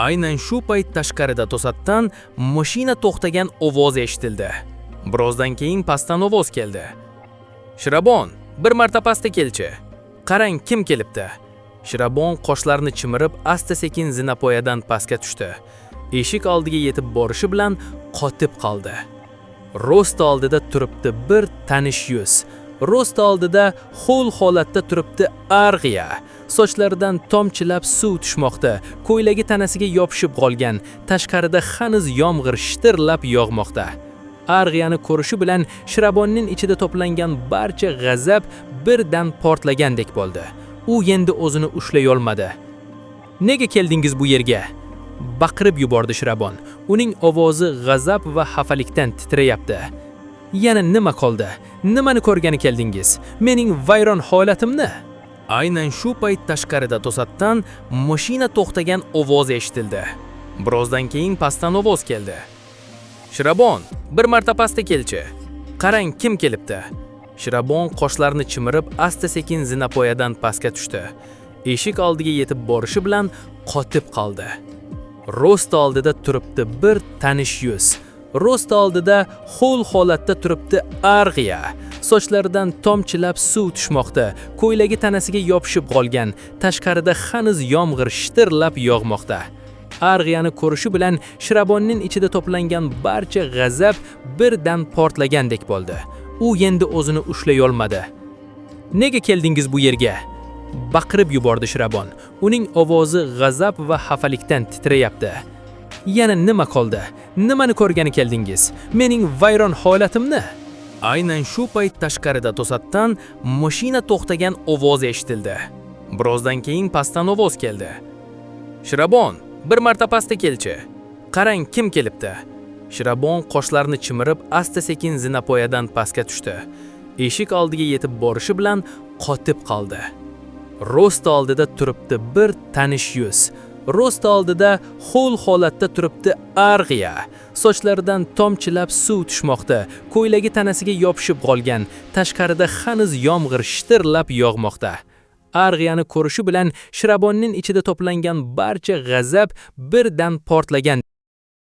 Aynan shu payt tashqarida to'satdan mashina to'xtagan ovoz eshitildi. Birozdan keyin pastdan ovoz keldi. Shirabon, bir marta pastga kelchi. Qarang, kim kelibdi? Shirabon qoshlarini chimirib, asta-sekin zinapoyadan pastga tushdi. Eshik oldiga yetib borishi bilan qotib qoldi. Rost oldida turibdi bir tanish yuz. Rost oldida ho'l holatda turibdi Arg'iya. Sochlaridan tomchilab suv tushmoqda. Ko'ylagi tanasiga yopishib qolgan. Tashqarida hanuz yomg'ir shitirlab yog'moqda. Arg'iyani ko'rishi bilan Shirabonning ichida to'plangan barcha g'azab birdan portlagandek bo'ldi. U endi o'zini ushlay olmadi. "Nega keldingiz bu yerga?" baqirib yubordi Shirabon. Uning ovozi g'azab va xafalikdan titrayapti. "Yana nima qoldi? Nimani ko'rgani keldingiz? Mening vayron holatimni?" Aynan shu payt tashqarida to'satdan mashina to'xtagan ovoz eshitildi. Birozdan keyin pastdan ovoz keldi. "Shirabon, bir marta pastga kelchi. Qarang, kim kelibdi?" Shirabon qoshlarini chimirib, asta-sekin zinapoyadan pastga tushdi. Eshik oldiga yetib borishi bilan qotib qoldi. Rost oldida turibdi bir tanish yuz. Rost oldida ho'l holatda turibdi Arg'iya. Sochlaridan tomchilab suv tushmoqda. Ko'ylagi tanasiga yopishib qolgan. Tashqarida hanuz yomg'ir shitirlab yog'moqda. Arg'iyani ko'rishi bilan Shirabonning ichida to'plangan barcha g'azab birdan portlagandek bo'ldi. U endi o'zini ushlay olmadi. "Nega keldingiz bu yerga?" baqirib yubordi Shirabon. Uning ovozi g'azab va xafalikdan titrayapti. "Yana nima qoldi? Nimani ko'rgani keldingiz? Mening vayron holatimni?" Aynan shu payt tashqarida to'satdan mashina to'xtagan ovoz eshitildi. Birozdan keyin pastdan ovoz keldi. "Shirabon, bir marta pastga kelchi. Qarang, kim kelibdi?" Shirabon qoshlarini chimirib, asta-sekin zinapoyadan pastga tushdi. Eshik oldiga yetib borishi bilan qotib qoldi. Rost oldida turibdi bir tanish yuz. Rost oldida ho'l holatda turibdi Arg'iya. Sochlaridan tomchilab suv tushmoqda. Ko'ylagi tanasiga yopishib qolgan. Tashqarida hanuz yomg'ir shitirlab yog'moqda. Arg'iyani ko'rishi bilan Shirabonning ichida to'plangan barcha g'azab birdan portlagan.